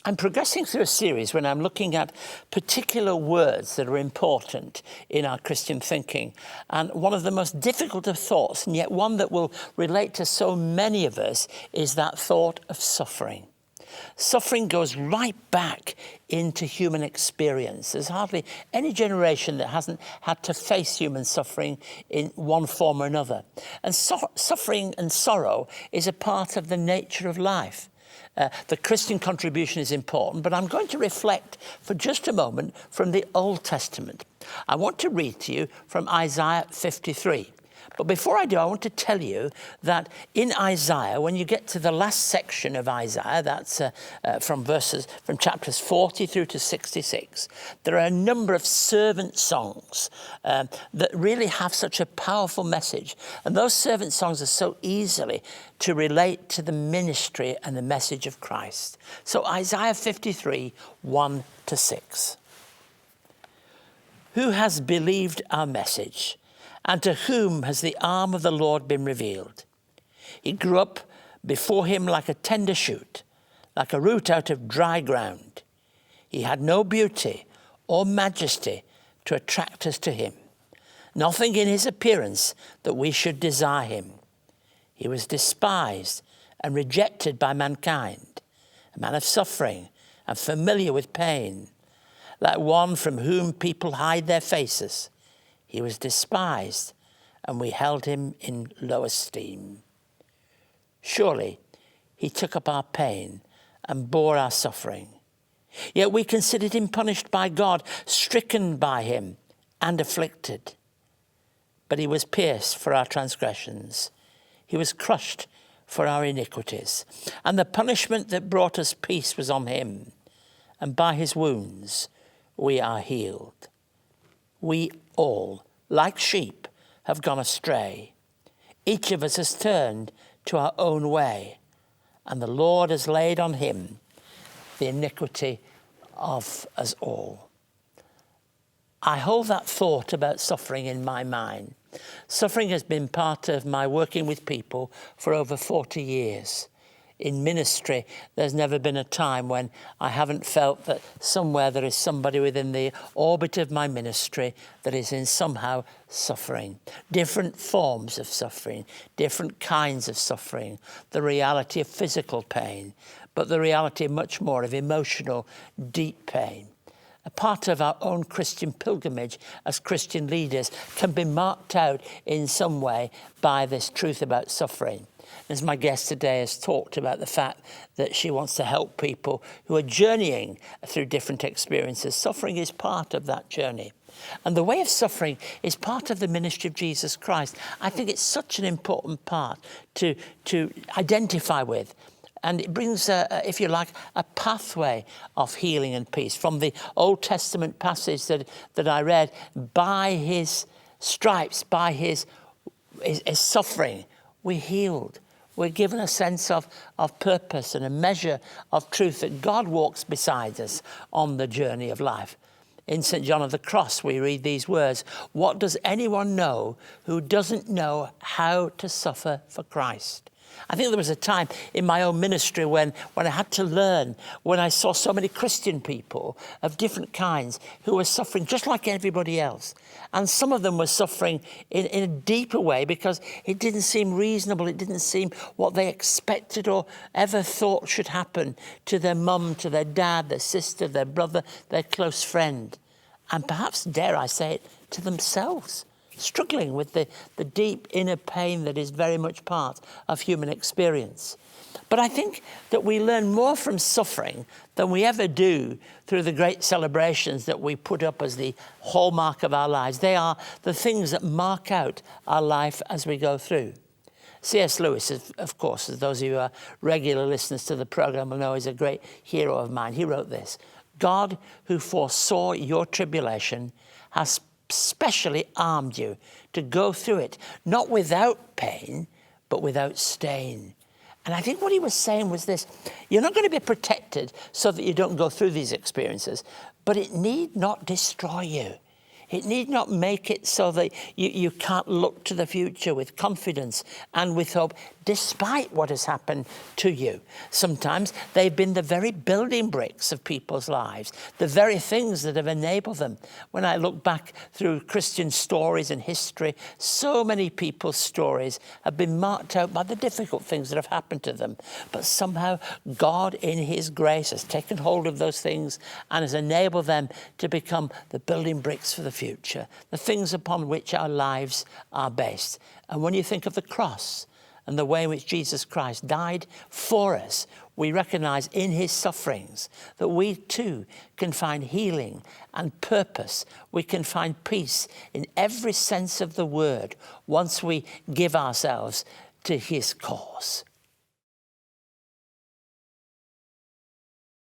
I'm progressing through a series when I'm looking at particular words that are important in our Christian thinking. And one of the most difficult of thoughts, and yet one that will relate to so many of us, is that thought of suffering. Suffering goes right back into human experience. There's hardly any generation that hasn't had to face human suffering in one form or another. And suffering and sorrow is a part of the nature of life. The Christian contribution is important, but I'm going to reflect for just a moment from the Old Testament. I want to read to you from Isaiah 53. But before I do, I want to tell you that in Isaiah, when you get to the last section of Isaiah, that's from chapters 40 through to 66, there are a number of servant songs that really have such a powerful message. And those servant songs are so easily to relate to the ministry and the message of Christ. So Isaiah 53, 1 to 6. Who has believed our message? And to whom has the arm of the Lord been revealed? He grew up before him like a tender shoot, like a root out of dry ground. He had no beauty or majesty to attract us to him, nothing in his appearance that we should desire him. He was despised and rejected by mankind, a man of suffering and familiar with pain, like one from whom people hide their faces. He was despised, and we held him in low esteem. Surely he took up our pain and bore our suffering. Yet we considered him punished by God, stricken by him and afflicted. But he was pierced for our transgressions. He was crushed for our iniquities. And the punishment that brought us peace was on him. And by his wounds we are healed. We all, like sheep, have gone astray. Each of us has turned to our own way, and the Lord has laid on him the iniquity of us all. I hold that thought about suffering in my mind. Suffering has been part of my working with people for over 40 years. In ministry, there's never been a time when I haven't felt that somewhere there is somebody within the orbit of my ministry that is in somehow suffering. Different forms of suffering, different kinds of suffering, the reality of physical pain, but the reality much more of emotional, deep pain. A part of our own Christian pilgrimage as Christian leaders can be marked out in some way by this truth about suffering. As my guest today has talked about the fact that she wants to help people who are journeying through different experiences. Suffering is part of that journey. And the way of suffering is part of the ministry of Jesus Christ. I think it's such an important part to identify with. And it brings, if you like, a pathway of healing and peace. From the Old Testament passage that I read, by his stripes, by his suffering, we're healed. We're given a sense of purpose and a measure of truth that God walks beside us on the journey of life. In St. John of the Cross, we read these words, "What does anyone know who doesn't know how to suffer for Christ?" I think there was a time in my own ministry when I had to learn, when I saw so many Christian people of different kinds who were suffering just like everybody else. And some of them were suffering in a deeper way because it didn't seem reasonable. It didn't seem what they expected or ever thought should happen to their mum, to their dad, their sister, their brother, their close friend. And perhaps, dare I say it, to themselves. Struggling with the deep inner pain that is very much part of human experience. But I think that we learn more from suffering than we ever do through the great celebrations that we put up as the hallmark of our lives. They are the things that mark out our life as we go through. C.S. Lewis, of course, as those of you who are regular listeners to the program will know, is a great hero of mine. He wrote this: "God, who foresaw your tribulation, has specially armed you to go through it, not without pain, but without stain." And I think what he was saying was this: you're not going to be protected so that you don't go through these experiences, but it need not destroy you. It need not make it so that you can't look to the future with confidence and with hope, despite what has happened to you. Sometimes they've been the very building bricks of people's lives, the very things that have enabled them. When I look back through Christian stories and history, so many people's stories have been marked out by the difficult things that have happened to them. But somehow God in his grace has taken hold of those things and has enabled them to become the building bricks for the future, the things upon which our lives are based. And when you think of the cross and the way in which Jesus Christ died for us, we recognize in his sufferings that we too can find healing and purpose. We can find peace in every sense of the word once we give ourselves to his cause.